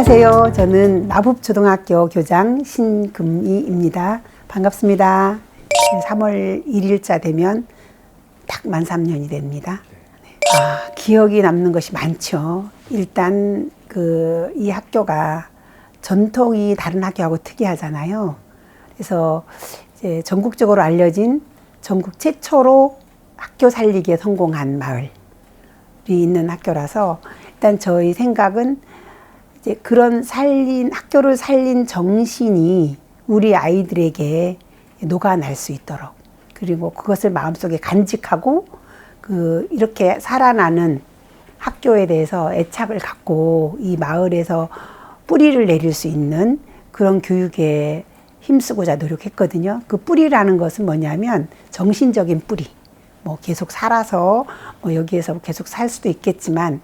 안녕하세요. 저는 나북초등학교 교장 신금희입니다. 반갑습니다. 3월 1일자 되면 딱 만 3년이 됩니다. 기억이 남는 것이 많죠. 일단 이 학교가 전통이 다른 학교하고 특이하잖아요. 그래서 이제 전국적으로 알려진 전국 최초로 학교 살리기에 성공한 마을이 있는 학교라서 일단 저희 생각은 이제 그런 학교를 살린 정신이 우리 아이들에게 녹아날 수 있도록, 그리고 그것을 마음속에 간직하고 이렇게 살아나는 학교에 대해서 애착을 갖고 이 마을에서 뿌리를 내릴 수 있는 그런 교육에 힘쓰고자 노력했거든요. 그 뿌리라는 것은 뭐냐면 정신적인 뿌리. 뭐 계속 살아서 여기에서 계속 살 수도 있겠지만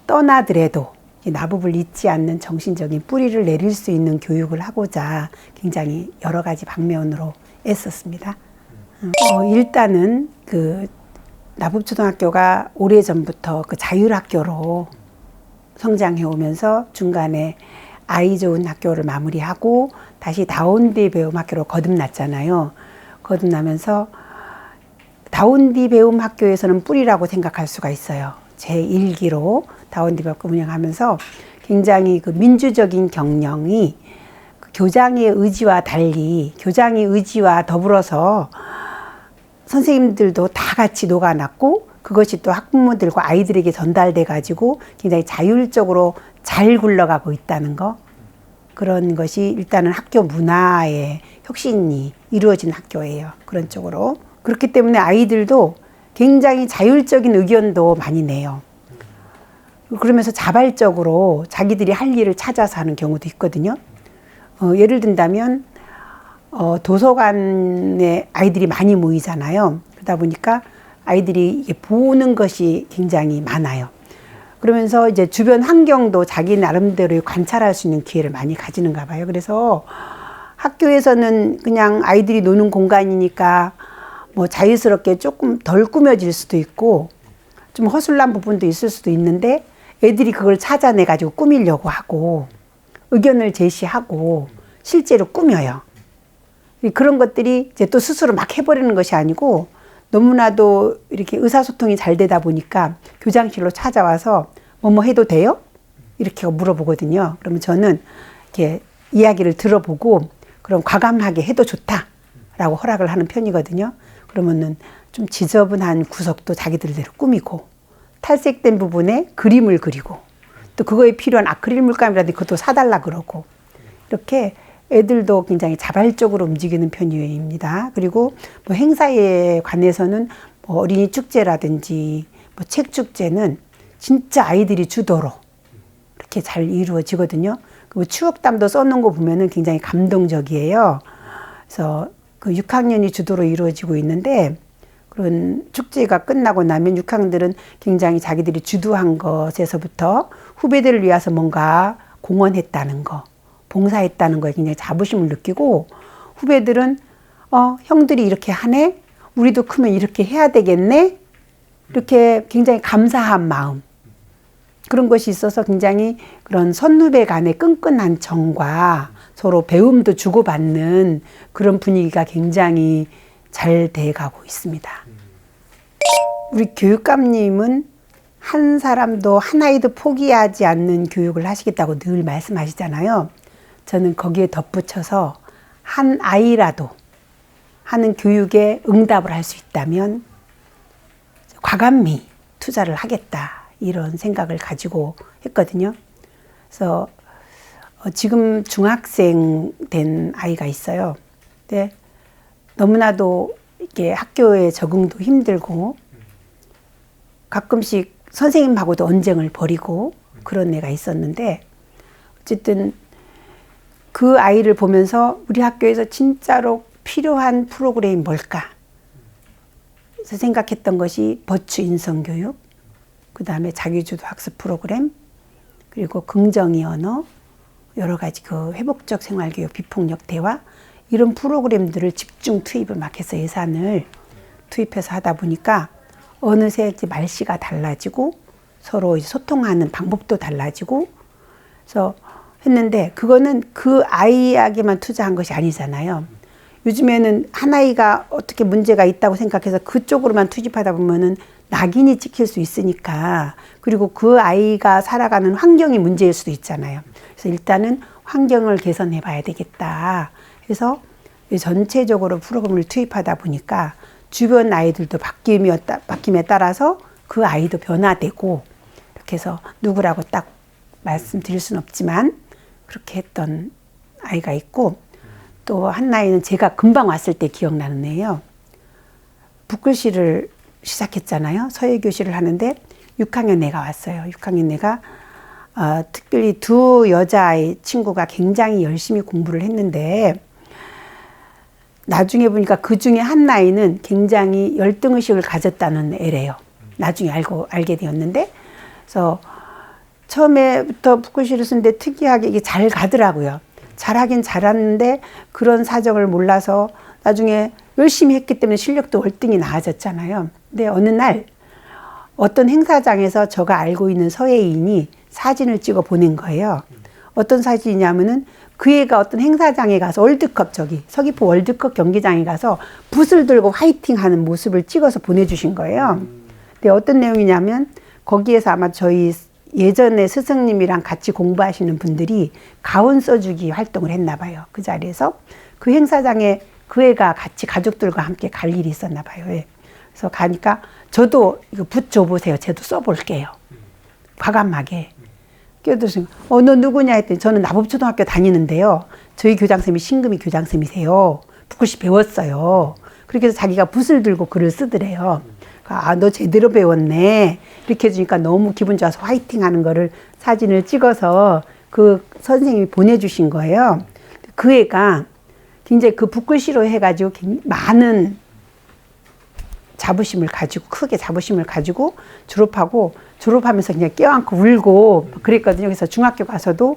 떠나더라도 나북을 잊지 않는 정신적인 뿌리를 내릴 수 있는 교육을 하고자 굉장히 여러 가지 방면으로 애썼습니다. 일단은 나북초등학교가 오래전부터 자율학교로 성장해 오면서 중간에 아이 좋은 학교를 마무리하고 다시 다운디 배움학교로 거듭났잖아요. 거듭나면서 다운디 배움학교에서는 뿌리라고 생각할 수가 있어요. 제1기로 다운디 배움학교 운영하면서 굉장히 민주적인 경영이 교장의 의지와 달리, 교장의 의지와 더불어서 선생님들도 다 같이 녹아났고, 그것이 또 학부모들과 아이들에게 전달돼 가지고 굉장히 자율적으로 잘 굴러가고 있다는 거, 그런 것이 일단은 학교 문화의 혁신이 이루어진 학교예요. 그런 쪽으로. 그렇기 때문에 아이들도 굉장히 자율적인 의견도 많이 내요. 그러면서 자발적으로 자기들이 할 일을 찾아서 하는 경우도 있거든요. 예를 든다면 도서관에 아이들이 많이 모이잖아요. 그러다 보니까 아이들이 보는 것이 굉장히 많아요. 그러면서 이제 주변 환경도 자기 나름대로 관찰할 수 있는 기회를 많이 가지는가 봐요. 그래서 학교에서는 그냥 아이들이 노는 공간이니까 자유스럽게 조금 덜 꾸며질 수도 있고 좀 허술한 부분도 있을 수도 있는데, 애들이 그걸 찾아내 가지고 꾸미려고 하고 의견을 제시하고 실제로 꾸며요. 그런 것들이 이제 또 스스로 막 해버리는 것이 아니고, 너무나도 이렇게 의사소통이 잘 되다 보니까 교장실로 찾아와서 뭐뭐 해도 돼요? 이렇게 물어보거든요. 그러면 저는 이렇게 이야기를 들어보고 그럼 과감하게 해도 좋다라고 허락을 하는 편이거든요. 그러면은 좀 지저분한 구석도 자기들대로 꾸미고, 탈색된 부분에 그림을 그리고, 또 그거에 필요한 아크릴 물감이라든지 그것도 사달라 그러고, 이렇게 애들도 굉장히 자발적으로 움직이는 편입니다. 그리고 행사에 관해서는 어린이 축제라든지 책 축제는 진짜 아이들이 주도로 이렇게 잘 이루어지거든요. 그리고 추억담도 써놓은 거 보면은 굉장히 감동적이에요. 그래서 6학년이 주도로 이루어지고 있는데, 그런 축제가 끝나고 나면 6학년들은 굉장히 자기들이 주도한 것에서부터 후배들을 위해서 뭔가 공헌했다는 거, 봉사했다는 거에 굉장히 자부심을 느끼고, 후배들은 형들이 이렇게 하네? 우리도 크면 이렇게 해야 되겠네? 이렇게 굉장히 감사한 마음, 그런 것이 있어서 굉장히 그런 선후배 간의 끈끈한 정과 서로 배움도 주고받는 그런 분위기가 굉장히 잘 돼가고 있습니다. 우리 교육감님은 한 사람도 한 아이도 포기하지 않는 교육을 하시겠다고 늘 말씀하시잖아요. 저는 거기에 덧붙여서 한 아이라도 하는 교육에 응답을 할 수 있다면 과감히 투자를 하겠다, 이런 생각을 가지고 했거든요. 그래서 지금 중학생 된 아이가 있어요. 근데 너무나도 이렇게 학교에 적응도 힘들고 가끔씩 선생님하고도 언쟁을 벌이고 그런 애가 있었는데, 어쨌든 그 아이를 보면서 우리 학교에서 진짜로 필요한 프로그램이 뭘까? 그래서 생각했던 것이 버추 인성교육, 그 다음에 자기주도 학습 프로그램, 그리고 긍정의 언어, 여러 가지 회복적 생활교육, 비폭력 대화, 이런 프로그램들을 집중 투입을 막 해서 예산을 투입해서 하다 보니까 어느새 이제 말씨가 달라지고 서로 소통하는 방법도 달라지고, 그래서 했는데 그거는 그 아이에게만 투자한 것이 아니잖아요. 요즘에는 한 아이가 어떻게 문제가 있다고 생각해서 그쪽으로만 투입하다 보면은 낙인이 찍힐 수 있으니까, 그리고 그 아이가 살아가는 환경이 문제일 수도 있잖아요. 그래서 일단은 환경을 개선해 봐야 되겠다. 그래서 전체적으로 프로그램을 투입하다 보니까 주변 아이들도 바뀜에 따라서 그 아이도 변화되고, 이렇게 해서 누구라고 딱 말씀드릴 수는 없지만 그렇게 했던 아이가 있고, 또 한 아이는 제가 금방 왔을 때 기억나는 애예요. 붓글씨를 시작했잖아요. 서예교실을 하는데 6학년 애가 왔어요. 6학년 애가 특별히 두 여자아이 친구가 굉장히 열심히 공부를 했는데, 나중에 보니까 그 중에 한 아이는 굉장히 열등의식을 가졌다는 애래요. 나중에 알게 되었는데, 그래서 처음에부터 붓글씨를 쓰는데 특이하게 이게 잘 가더라고요. 잘하긴 잘하는데 그런 사정을 몰라서 나중에 열심히 했기 때문에 실력도 월등히 나아졌잖아요. 근데 어느 날 어떤 행사장에서 제가 알고 있는 서예인이 사진을 찍어 보낸 거예요. 어떤 사진이냐면은 그 애가 어떤 행사장에 가서 서귀포 월드컵 경기장에 가서 붓을 들고 화이팅 하는 모습을 찍어서 보내주신 거예요. 근데 어떤 내용이냐면 거기에서 아마 저희 예전에 스승님이랑 같이 공부하시는 분들이 가운 써주기 활동을 했나 봐요. 그 자리에서 그 행사장에 그 애가 같이 가족들과 함께 갈 일이 있었나 봐요. 예. 그래서 가니까 저도 이거 붓 줘보세요. 저도 써볼게요. 과감하게. 끼어들어서 너 누구냐 했더니 저는 나법초등학교 다니는데요. 저희 교장선생님이 신금이 교장선생님이세요. 붓글씨 배웠어요. 그렇게 해서 자기가 붓을 들고 글을 쓰더래요. 너 제대로 배웠네. 이렇게 해주니까 너무 기분 좋아서 화이팅 하는 거를 사진을 찍어서 그 선생님이 보내주신 거예요. 그 애가 굉장히 그 붓글씨로 해가지고 많은 자부심을 가지고, 크게 자부심을 가지고 졸업하면서 그냥 껴안고 울고 그랬거든요. 그래서 중학교 가서도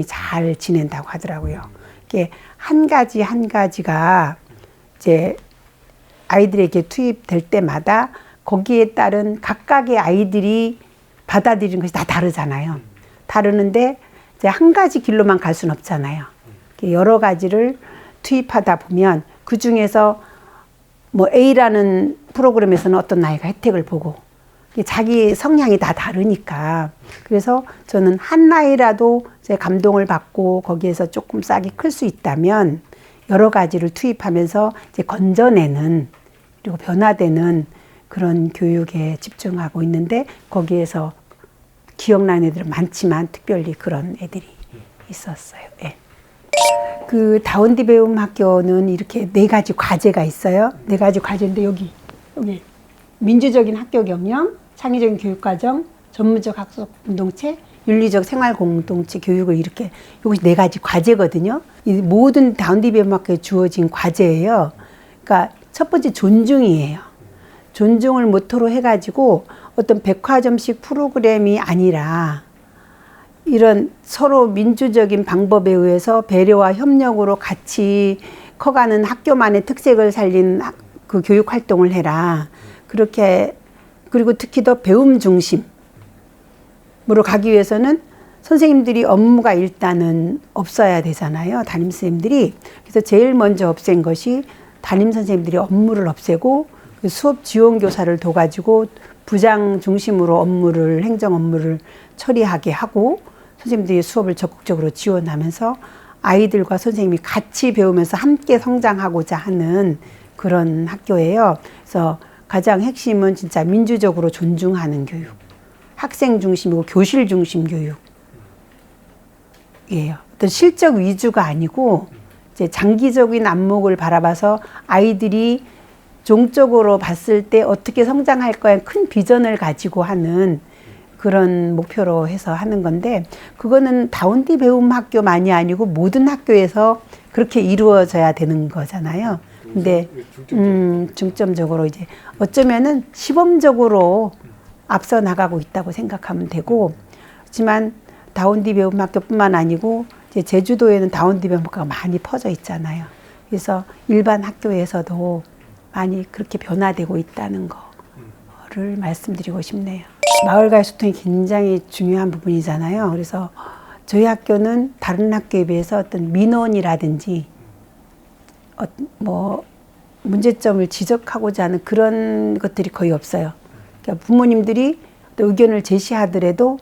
잘 지낸다고 하더라고요. 이게 한 가지가 이제 아이들에게 투입될 때마다 거기에 따른 각각의 아이들이 받아들이는 것이 다 다르잖아요. 다르는데 이제 한 가지 길로만 갈 수는 없잖아요. 여러 가지를 투입하다 보면 그 중에서 뭐 A라는 프로그램에서는 어떤 아이가 혜택을 보고, 자기 성향이 다 다르니까. 그래서 저는 한 아이라도 이제 감동을 받고 거기에서 조금 싹이 클 수 있다면 여러 가지를 투입하면서 이제 건져내는, 그리고 변화되는 그런 교육에 집중하고 있는데, 거기에서 기억나는 애들은 많지만 특별히 그런 애들이 있었어요. 예. 그 다운디 배움 학교는 이렇게 4가지 과제가 있어요. 4가지 과제인데 여기 민주적인 학교 경영, 창의적인 교육과정, 전문적 학습 공동체, 윤리적 생활 공동체 교육을 이렇게, 이것이 4가지 과제거든요. 이 모든 다운디 배움 학교에 주어진 과제예요. 그러니까 첫 번째 존중이에요. 존중을 모토로 해가지고 어떤 백화점식 프로그램이 아니라 이런 서로 민주적인 방법에 의해서 배려와 협력으로 같이 커가는 학교만의 특색을 살린 그 교육 활동을 해라. 그렇게, 그리고 특히 더 배움 중심으로 가기 위해서는 선생님들이 업무가 일단은 없어야 되잖아요. 담임 선생님들이. 그래서 제일 먼저 없앤 것이 담임 선생님들이 업무를 없애고 수업 지원 교사를 둬가지고 부장 중심으로 행정 업무를 처리하게 하고, 선생님들이 수업을 적극적으로 지원하면서 아이들과 선생님이 같이 배우면서 함께 성장하고자 하는 그런 학교예요. 그래서 가장 핵심은 진짜 민주적으로 존중하는 교육, 학생 중심이고 교실 중심 교육이에요. 어떤 실적 위주가 아니고 이제 장기적인 안목을 바라봐서 아이들이 종적으로 봤을 때 어떻게 성장할 거에 큰 비전을 가지고 하는 그런 목표로 해서 하는 건데, 그거는 다운디 배움 학교만이 아니고 모든 학교에서 그렇게 이루어져야 되는 거잖아요. 근데 중점적으로 이제 어쩌면은 시범적으로 앞서 나가고 있다고 생각하면 되고, 하지만 다운디 배움 학교뿐만 아니고 이제 제주도에는 다운디 배움 학교가 많이 퍼져 있잖아요. 그래서 일반 학교에서도 많이 그렇게 변화되고 있다는 거를 말씀드리고 싶네요. 마을과의 소통이 굉장히 중요한 부분이잖아요. 그래서 저희 학교는 다른 학교에 비해서 어떤 민원이라든지 뭐 문제점을 지적하고자 하는 그런 것들이 거의 없어요. 그러니까 부모님들이 또 의견을 제시하더라도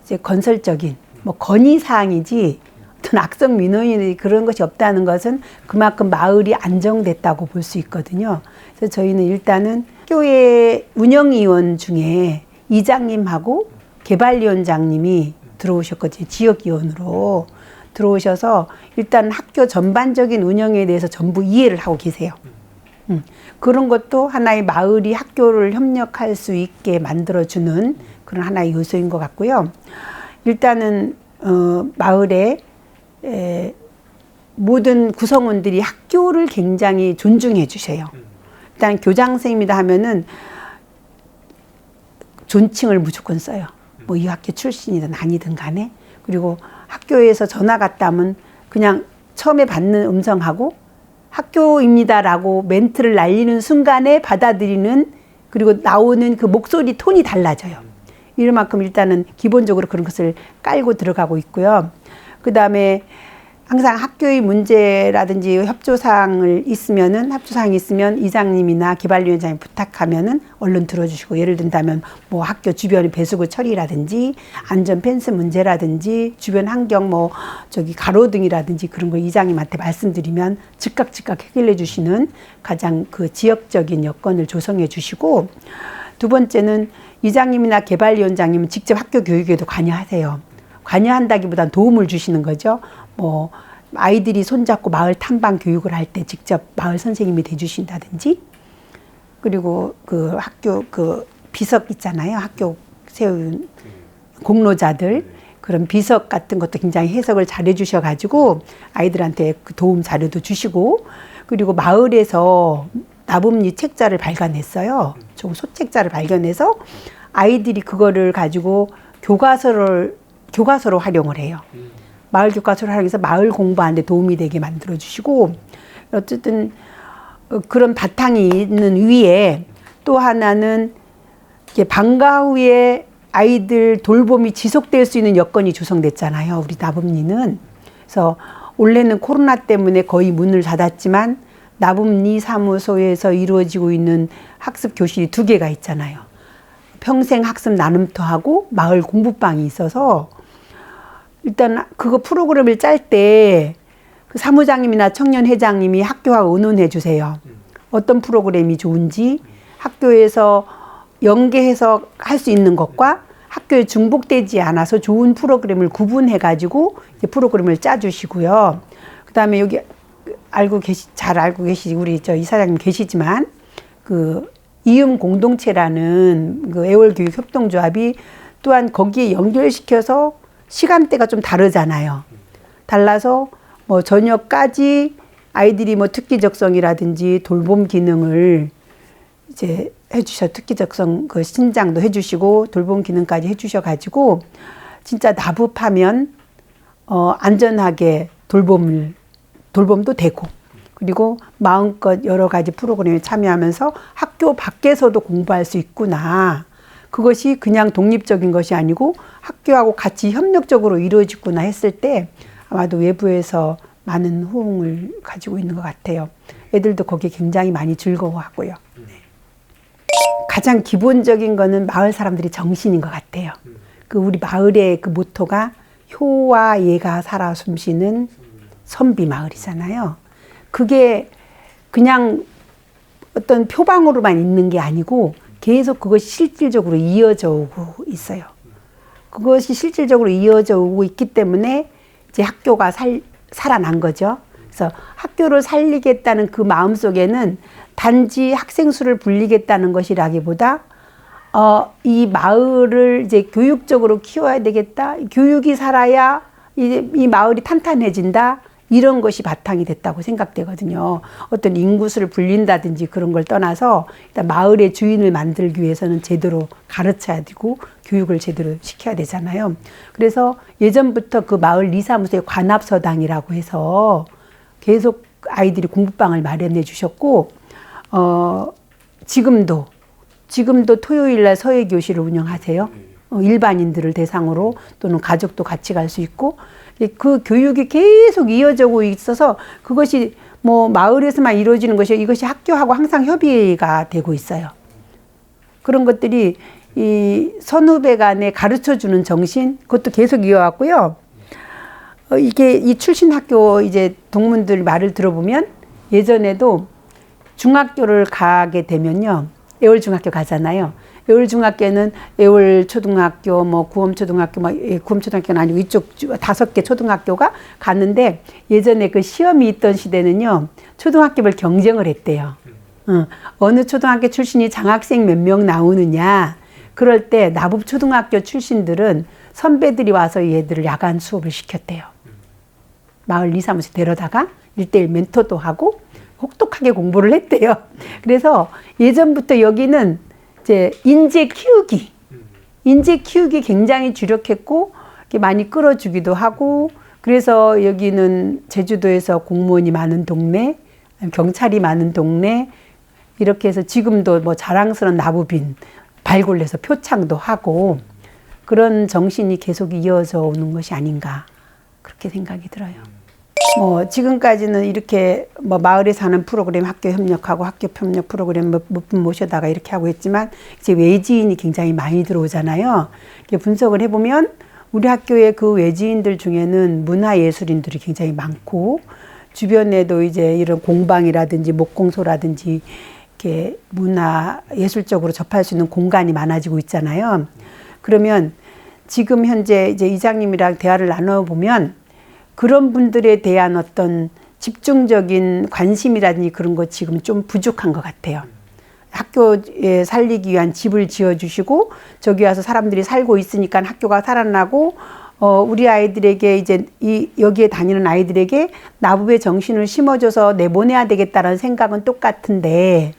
이제 건설적인 뭐 건의 사항이지 어떤 악성 민원이 그런 것이 없다는 것은 그만큼 마을이 안정됐다고 볼 수 있거든요. 그래서 저희는 일단은 학교의 운영위원 중에 이장님하고 개발위원장님이 들어오셨거든요. 지역위원으로 들어오셔서 일단 학교 전반적인 운영에 대해서 전부 이해를 하고 계세요. 그런 것도 하나의 마을이 학교를 협력할 수 있게 만들어주는 그런 하나의 요소인 것 같고요. 일단은 마을에 모든 구성원들이 학교를 굉장히 존중해 주세요. 일단 교장 선생님이다 하면은 존칭을 무조건 써요. 뭐 이 학교 출신이든 아니든 간에. 그리고 학교에서 전화 갔다 하면 그냥 처음에 받는 음성하고 학교입니다라고 멘트를 날리는 순간에 받아들이는 그리고 나오는 그 목소리 톤이 달라져요. 이런 만큼 일단은 기본적으로 그런 것을 깔고 들어가고 있고요. 그 다음에 항상 학교의 문제라든지 협조사항이 있으면 이장님이나 개발위원장이 부탁하면은 얼른 들어주시고, 예를 든다면 뭐 학교 주변의 배수구 처리라든지 안전 펜스 문제라든지 주변 환경 뭐 저기 가로등이라든지 그런 거 이장님한테 말씀드리면 즉각 해결해 주시는 가장 그 지역적인 여건을 조성해 주시고, 두 번째는 이장님이나 개발위원장님은 직접 학교 교육에도 관여하세요. 관여한다기보다는 도움을 주시는 거죠. 뭐 아이들이 손잡고 마을 탐방 교육을 할 때 직접 마을 선생님이 돼주신다든지, 그리고 그 학교 그 비석 있잖아요. 학교 세운 공로자들 그런 비석 같은 것도 굉장히 해석을 잘해 주셔가지고 아이들한테 그 도움 자료도 주시고, 그리고 마을에서 나뉩리 책자를 발간했어요. 좀 소책자를 발견해서 아이들이 그거를 가지고 교과서로 활용을 해요. 마을 교과서를 활용해서 마을 공부하는 데 도움이 되게 만들어 주시고, 어쨌든 그런 바탕이 있는 위에 또 하나는 이게 방과 후에 아이들 돌봄이 지속될 수 있는 여건이 조성됐잖아요. 우리 나뉩리는. 그래서 올해는 코로나 때문에 거의 문을 닫았지만 나뉩리 사무소에서 이루어지고 있는 학습 교실이 2개가 있잖아요. 평생 학습 나눔터하고 마을 공부방이 있어서 일단 그거 프로그램을 짤 때 그 사무장님이나 청년회장님이 학교와 의논해 주세요. 어떤 프로그램이 좋은지, 학교에서 연계해서 할 수 있는 것과 학교에 중복되지 않아서 좋은 프로그램을 구분해 가지고 프로그램을 짜 주시고요. 그다음에 여기 잘 알고 계시지 우리 저 이사장님 계시지만 그 이음 공동체라는 그 애월교육 협동조합이 또한 거기에 연결시켜서 시간대가 좀 다르잖아요. 달라서 뭐 저녁까지 아이들이 뭐 특기적성이라든지 돌봄 기능을 이제 특기적성 그 신장도 해주시고 돌봄 기능까지 해주셔가지고 진짜 나부하면 안전하게 돌봄도 되고, 그리고 마음껏 여러 가지 프로그램에 참여하면서 학교 밖에서도 공부할 수 있구나. 그것이 그냥 독립적인 것이 아니고 학교하고 같이 협력적으로 이루어지구나 했을 때 아마도 외부에서 많은 호응을 가지고 있는 것 같아요. 애들도 거기에 굉장히 많이 즐거워하고요. 가장 기본적인 거는 마을 사람들의 정신인 것 같아요. 그 우리 마을의 그 모토가 효와 예가 살아 숨쉬는 선비 마을이잖아요. 그게 그냥 어떤 표방으로만 있는 게 아니고 계속 그것이 실질적으로 이어져 오고 있어요. 그것이 실질적으로 이어져 오고 있기 때문에 이제 학교가 살아난 거죠. 그래서 학교를 살리겠다는 그 마음 속에는 단지 학생 수를 불리겠다는 것이라기보다 이 마을을 이제 교육적으로 키워야 되겠다. 교육이 살아야 이 마을이 탄탄해진다. 이런 것이 바탕이 됐다고 생각되거든요. 어떤 인구수를 불린다든지 그런 걸 떠나서 일단 마을의 주인을 만들기 위해서는 제대로 가르쳐야 되고 교육을 제대로 시켜야 되잖아요. 그래서 예전부터 그 마을 리사무소에 관합서당이라고 해서 계속 아이들이 공부방을 마련해 주셨고, 지금도 토요일날 서예교실을 운영하세요. 일반인들을 대상으로 또는 가족도 같이 갈 수 있고 그 교육이 계속 이어지고 있어서 그것이 뭐 마을에서만 이루어지는 것이 이것이 학교하고 항상 협의가 되고 있어요. 그런 것들이 이 선후배 간에 가르쳐 주는 정신 그것도 계속 이어왔고요. 이게 이 출신 학교 이제 동문들 말을 들어보면 예전에도 중학교를 가게 되면요. 애월중학교 가잖아요. 애월중학교는 애월초등학교, 뭐 구엄초등학교, 구엄초등학교는 아니고 이쪽 5개 초등학교가 갔는데 예전에 그 시험이 있던 시대는요. 초등학교별 경쟁을 했대요. 어느 초등학교 출신이 장학생 몇 명 나오느냐. 그럴 때 나북초등학교 출신들은 선배들이 와서 얘들을 야간 수업을 시켰대요. 마을 2, 3호씩 데려다가 1대1 멘토도 하고 혹독하게 공부를 했대요. 그래서 예전부터 여기는 이제 인재 키우기 굉장히 주력했고 많이 끌어주기도 하고 그래서 여기는 제주도에서 공무원이 많은 동네, 경찰이 많은 동네 이렇게 해서 지금도 뭐 자랑스러운 나부빈 발굴해서 표창도 하고 그런 정신이 계속 이어져 오는 것이 아닌가 그렇게 생각이 들어요. 뭐 지금까지는 이렇게 뭐 마을에 사는 프로그램 학교 협력하고 학교 협력 프로그램 몇 분 모셔다가 이렇게 하고 있지만 이제 외지인이 굉장히 많이 들어오잖아요. 분석을 해보면 우리 학교의 그 외지인들 중에는 문화예술인들이 굉장히 많고 주변에도 이제 이런 공방이라든지 목공소라든지 이렇게 문화예술적으로 접할 수 있는 공간이 많아지고 있잖아요. 그러면 지금 현재 이제 이장님이랑 대화를 나눠보면 그런 분들에 대한 어떤 집중적인 관심이라든지 그런 거 지금 좀 부족한 것 같아요. 학교에 살리기 위한 집을 지어주시고 저기 와서 사람들이 살고 있으니까 학교가 살아나고 우리 아이들에게 이제 여기에 다니는 아이들에게 나부의 정신을 심어줘서 내보내야 되겠다는 생각은 똑같은데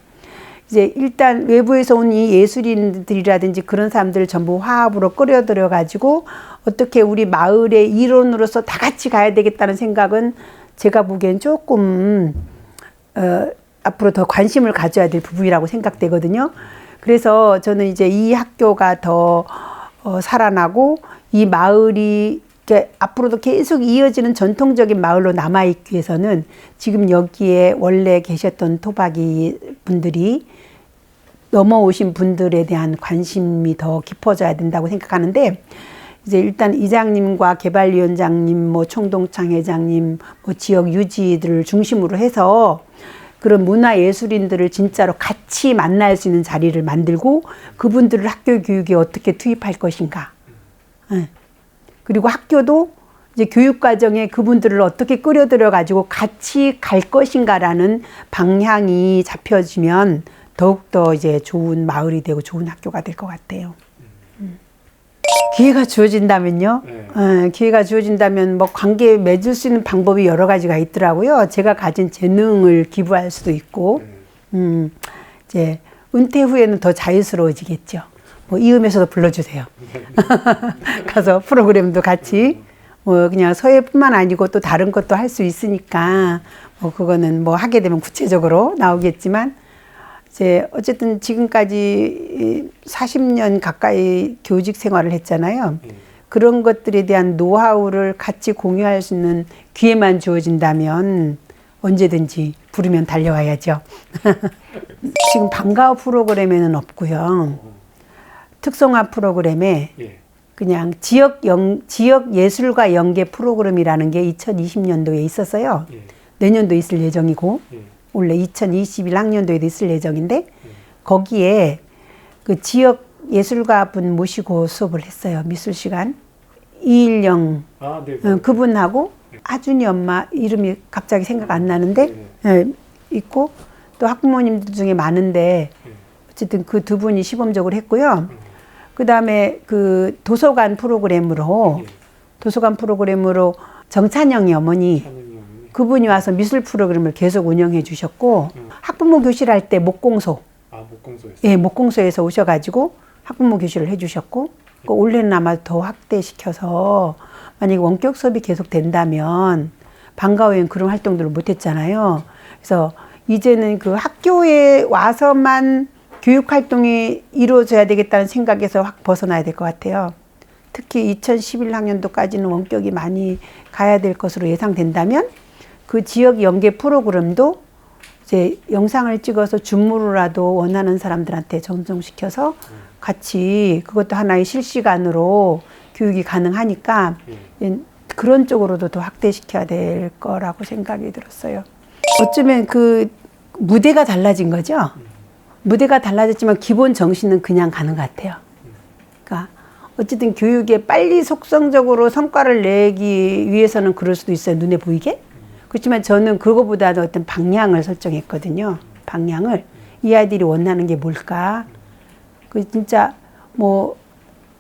이제 일단 외부에서 온 이 예술인들이라든지 그런 사람들을 전부 화합으로 끌어들여 가지고 어떻게 우리 마을의 일원으로서 다 같이 가야 되겠다는 생각은 제가 보기엔 조금 앞으로 더 관심을 가져야 될 부분이라고 생각되거든요. 그래서 저는 이제 이 학교가 더 살아나고 이 마을이 앞으로도 계속 이어지는 전통적인 마을로 남아있기 위해서는 지금 여기에 원래 계셨던 토박이 분들이 넘어오신 분들에 대한 관심이 더 깊어져야 된다고 생각하는데 이제 일단 이장님과 개발위원장님, 뭐 총동창 회장님, 뭐 지역 유지들을 중심으로 해서 그런 문화예술인들을 진짜로 같이 만날 수 있는 자리를 만들고 그분들을 학교 교육에 어떻게 투입할 것인가. 그리고 학교도 이제 교육과정에 그분들을 어떻게 끌어들여 가지고 같이 갈 것인가라는 방향이 잡혀지면 더욱더 이제 좋은 마을이 되고 좋은 학교가 될 것 같아요. 기회가 주어진다면요. 기회가 주어진다면 뭐 관계 맺을 수 있는 방법이 여러 가지가 있더라고요. 제가 가진 재능을 기부할 수도 있고, 이제 은퇴 후에는 더 자유스러워지겠죠. 뭐 이음에서도 불러주세요. 가서 프로그램도 같이 뭐 그냥 서예뿐만 아니고 또 다른 것도 할 수 있으니까 뭐 그거는 뭐 하게 되면 구체적으로 나오겠지만 이제 어쨌든 지금까지 40년 가까이 교직 생활을 했잖아요. 그런 것들에 대한 노하우를 같이 공유할 수 있는 기회만 주어진다면 언제든지 부르면 달려와야죠. 지금 방과후 프로그램에는 없고요. 특성화 프로그램에 그냥 지역 예술과 연계 프로그램이라는 게 2020년도에 있었어요. 내년도 있을 예정이고 원래 2021학년도에도 있을 예정인데 거기에 그 지역 예술가 분 모시고 수업을 했어요. 미술 시간. 이일영 그분하고 하준이 엄마 이름이 갑자기 생각 안 나는데 있고 또 학부모님들 중에 많은데 어쨌든 그 두 분이 시범적으로 했고요. 그 다음에 그 도서관 프로그램으로 정찬영이 어머니 그분이 와서 미술 프로그램을 계속 운영해 주셨고 학부모 교실 할 때 목공소 목공소에서 오셔가지고 학부모 교실을 해주셨고 올해는 아마 더 확대시켜서 만약에 원격 수업이 계속 된다면 방과후엔 그런 활동들을 못했잖아요. 그래서 이제는 그 학교에 와서만 교육 활동이 이루어져야 되겠다는 생각에서 확 벗어나야 될 것 같아요. 특히 2011학년도까지는 원격이 많이 가야 될 것으로 예상된다면 그 지역 연계 프로그램도 이제 영상을 찍어서 줌으로라도 원하는 사람들한테 전송시켜서 같이 그것도 하나의 실시간으로 교육이 가능하니까 그런 쪽으로도 더 확대시켜야 될 거라고 생각이 들었어요. 어쩌면 그 무대가 달라진 거죠. 무대가 달라졌지만 기본 정신은 그냥 가는 것 같아요. 그러니까 어쨌든 교육에 빨리 속성적으로 성과를 내기 위해서는 그럴 수도 있어요. 눈에 보이게. 그렇지만 저는 그거보다도 어떤 방향을 설정했거든요. 방향을. 이 아이들이 원하는 게 뭘까? 그 진짜 뭐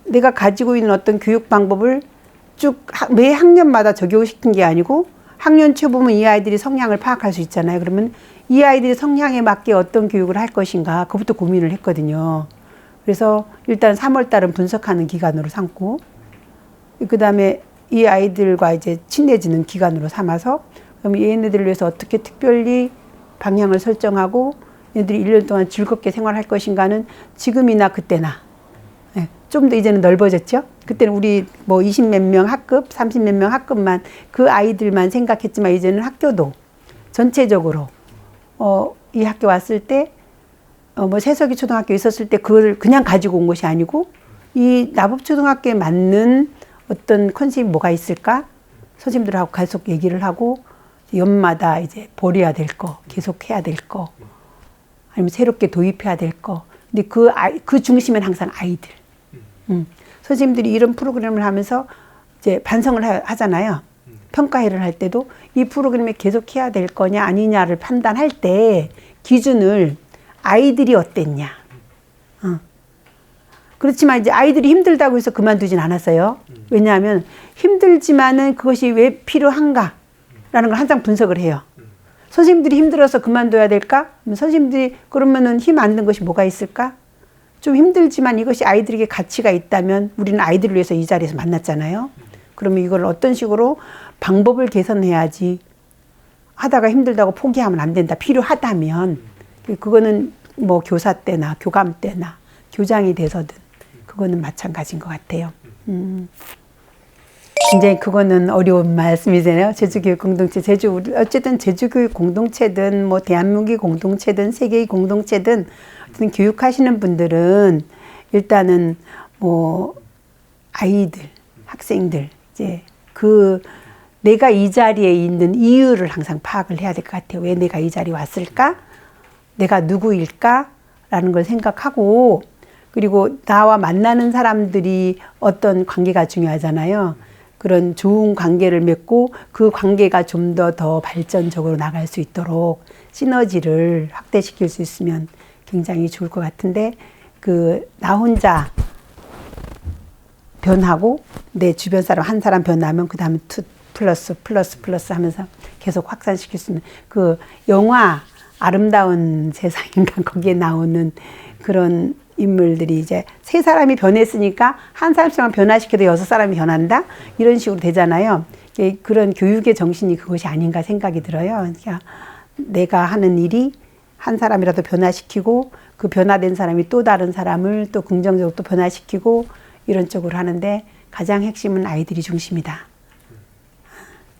내가 가지고 있는 어떤 교육 방법을 쭉 매 학년마다 적용시킨 게 아니고 학년 초 보면 이 아이들이 성향을 파악할 수 있잖아요. 그러면 이 아이들이 성향에 맞게 어떤 교육을 할 것인가 그것부터 고민을 했거든요. 그래서 일단 3월 달은 분석하는 기간으로 삼고 그 다음에 이 아이들과 이제 친해지는 기간으로 삼아서 그럼 얘네들을 위해서 어떻게 특별히 방향을 설정하고 얘네들이 1년 동안 즐겁게 생활할 것인가는 지금이나 그때나 좀 더 이제는 넓어졌죠. 그때는 우리 뭐 20몇 명 학급, 30몇 명 학급만 그 아이들만 생각했지만 이제는 학교도 전체적으로 이 학교 왔을 때 뭐 세석이 초등학교 있었을 때 그걸 그냥 가지고 온 것이 아니고 이 나북초등학교에 맞는 어떤 컨셉이 뭐가 있을까? 선생님들하고 계속 얘기를 하고 연마다 이제 버려야 될 거, 계속 해야 될 거, 아니면 새롭게 도입해야 될 거. 근데 그 중심엔 항상 아이들. 선생님들이 이런 프로그램을 하면서 이제 반성을 하잖아요. 평가회를 할 때도 이 프로그램에 계속 해야 될 거냐 아니냐를 판단할 때 기준을 아이들이 어땠냐. 그렇지만 이제 아이들이 힘들다고 해서 그만두진 않았어요. 왜냐하면 힘들지만은 그것이 왜 필요한가라는 걸 항상 분석을 해요. 선생님들이 힘들어서 그만둬야 될까? 선생님들이 그러면은 힘 안 든 것이 뭐가 있을까? 좀 힘들지만 이것이 아이들에게 가치가 있다면 우리는 아이들을 위해서 이 자리에서 만났잖아요. 그러면 이걸 어떤 식으로 방법을 개선해야지 하다가 힘들다고 포기하면 안 된다. 필요하다면 그거는 뭐 교사 때나 교감 때나 교장이 돼서든 그거는 마찬가지인 것 같아요. 굉장히 그거는 어려운 말씀이잖아요. 제주교육 공동체, 어쨌든 제주교육 공동체든 뭐 대한민국의 공동체든 세계의 공동체든 어쨌든 교육하시는 분들은 일단은 뭐 아이들, 학생들 이제 그 내가 이 자리에 있는 이유를 항상 파악을 해야 될 것 같아요. 왜 내가 이 자리에 왔을까? 내가 누구일까? 라는 걸 생각하고 그리고 나와 만나는 사람들이 어떤 관계가 중요하잖아요. 그런 좋은 관계를 맺고 그 관계가 좀 더 발전적으로 나갈 수 있도록 시너지를 확대시킬 수 있으면 굉장히 좋을 것 같은데 나 혼자 변하고 내 주변 사람 한 사람 변하면 그 다음에 플러스 하면서 계속 확산시킬 수 있는 그 영화 아름다운 세상인가 거기에 나오는 그런 인물들이 이제 3사람이 변했으니까 한 사람씩만 변화시켜도 6사람이 변한다? 이런 식으로 되잖아요. 그런 교육의 정신이 그것이 아닌가 생각이 들어요. 그러니까 내가 하는 일이 한 사람이라도 변화시키고 그 변화된 사람이 또 다른 사람을 또 긍정적으로 또 변화시키고 이런 쪽으로 하는데 가장 핵심은 아이들이 중심이다.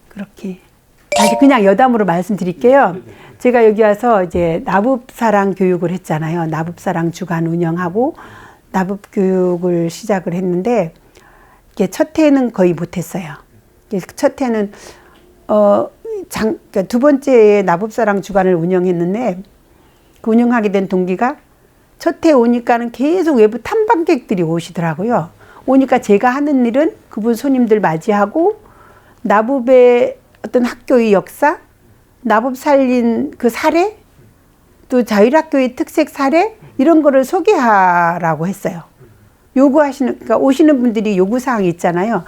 그렇게. 다시 그냥 여담으로 말씀드릴게요. 제가 여기 와서 이제 나북사랑 교육을 했잖아요. 나북사랑 주간 운영하고 나북교육을 시작을 했는데 이게 첫 해는 거의 못했어요. 첫 해는 그러니까 2번째에 나북사랑 주간을 운영했는데 그 운영하게 된 동기가 첫 해 오니까는 계속 외부 탐방객들이 오시더라고요. 오니까 제가 하는 일은 그분 손님들 맞이하고 나북의 어떤 학교의 역사, 나북 살린 그 사례, 또 자율학교의 특색 사례 이런 거를 소개하라고 했어요. 그러니까 오시는 분들이 요구사항이 있잖아요.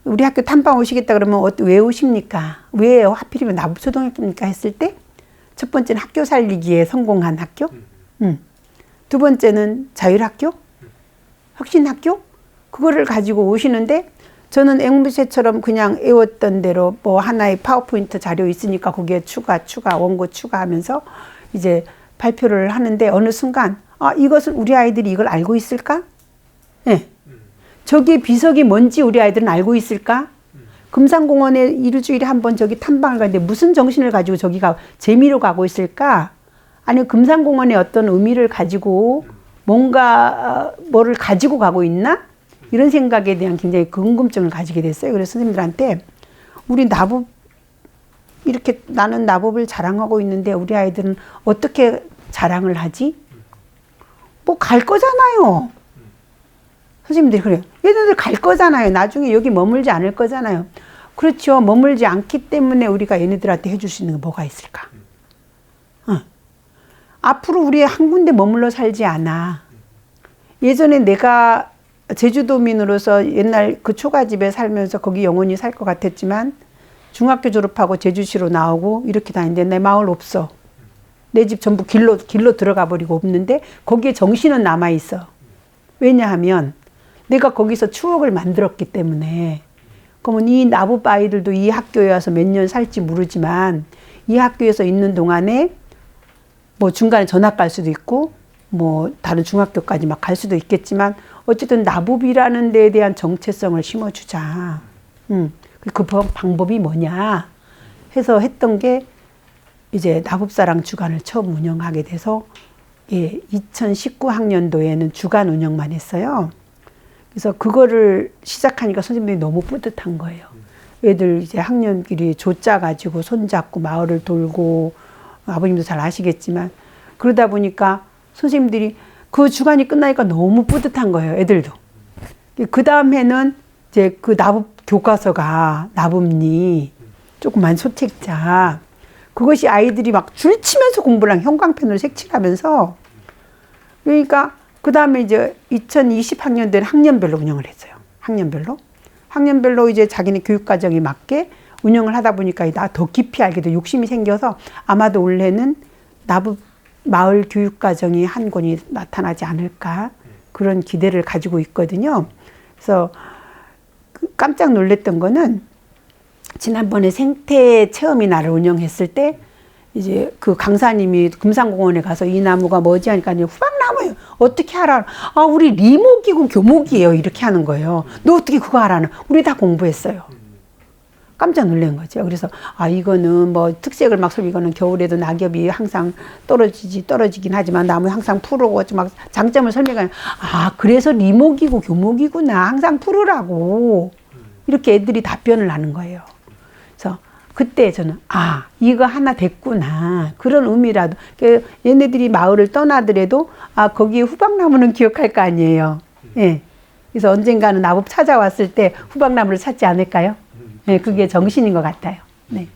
우리 학교 탐방 오시겠다 그러면 왜 오십니까? 왜 하필이면 나북초등학교입니까? 했을 때 첫 번째는 학교 살리기에 성공한 학교, 2번째는 자율학교, 혁신학교 그거를 가지고 오시는데 저는 앵무새처럼 그냥 외웠던 대로 뭐 하나의 파워포인트 자료 있으니까 거기에 추가 원고 추가하면서 이제 발표를 하는데 어느 순간 아, 이것을 우리 아이들이 이걸 알고 있을까? 예. 저기 비석이 뭔지 우리 아이들은 알고 있을까? 금산공원에 일주일에 한 번 저기 탐방을 가는데 무슨 정신을 가지고 저기가 재미로 가고 있을까? 아니면 금산공원에 어떤 의미를 가지고 뭔가 뭐를 가지고 가고 있나? 이런 생각에 대한 굉장히 궁금증을 가지게 됐어요. 그래서 선생님들한테 우리 나법 이렇게 나는 나법을 자랑하고 있는데 우리 아이들은 어떻게 자랑을 하지? 뭐 갈 거잖아요. 선생님들이 그래요. 얘네들 갈 거잖아요. 나중에 여기 머물지 않을 거잖아요. 그렇죠. 머물지 않기 때문에 우리가 얘네들한테 해줄 수 있는 게 뭐가 있을까? 앞으로 우리 한 군데 머물러 살지 않아. 예전에 내가 제주도민으로서 옛날 그 초가집에 살면서 거기 영원히 살 것 같았지만 중학교 졸업하고 제주시로 나오고 이렇게 다니는데 내 마을 없어. 내 집 전부 길로 들어가 버리고 없는데 거기에 정신은 남아 있어. 왜냐하면 내가 거기서 추억을 만들었기 때문에. 그러면 이 나부 아이들도 이 학교에 와서 몇 년 살지 모르지만 이 학교에서 있는 동안에 뭐 중간에 전학 갈 수도 있고 뭐 다른 중학교까지 막 갈 수도 있겠지만 어쨌든 나부비라는 데에 대한 정체성을 심어주자. 그 방법이 뭐냐 해서 했던 게 이제 나법사랑 주간을 처음 운영하게 돼서 2019학년도에는 주간 운영만 했어요. 그래서 그거를 시작하니까 선생님들이 너무 뿌듯한 거예요. 애들 이제 학년끼리 조짜 가지고 손잡고 마을을 돌고 아버님도 잘 아시겠지만 그러다 보니까 선생님들이 그 주간이 끝나니까 너무 뿌듯한 거예요. 애들도. 그 다음 해는 이제 그 나법 교과서가 나법니 조그만 소책자 그것이 아이들이 막 줄치면서 공부를 한 형광펜으로 색칠하면서 그러니까 그 다음에 이제 2020학년도에는 학년별로 운영을 했어요. 학년별로 이제 자기네 교육과정에 맞게 운영을 하다 보니까 나 더 깊이 알게 돼 욕심이 생겨서 아마도 올해는 나부 마을 교육과정이 한 권이 나타나지 않을까 그런 기대를 가지고 있거든요. 그래서 깜짝 놀랐던 거는 지난번에 생태 체험이 날을 운영했을 때 이제 그 강사님이 금산공원에 가서 이 나무가 뭐지 하니까 후박나무예요. 어떻게 알아? 아, 우리 리목이고 교목이에요. 이렇게 하는 거예요. 너 어떻게 그거 알아는? 우리 다 공부했어요. 깜짝 놀란 거죠. 그래서 아 이거는 뭐 특색을 막 이거는 겨울에도 낙엽이 항상 떨어지긴 하지만 나무 항상 푸르고 막 장점을 설명하면 아 그래서 리목이고 교목이구나 항상 푸르라고 이렇게 애들이 답변을 하는 거예요. 그래서 그때 저는 아 이거 하나 됐구나 그런 의미라도 얘네들이 마을을 떠나더라도 아 거기 후박나무는 기억할 거 아니에요. 예. 그래서 언젠가는 나법 찾아왔을 때 후박나무를 찾지 않을까요? 네, 그게 정신인 것 같아요. 네.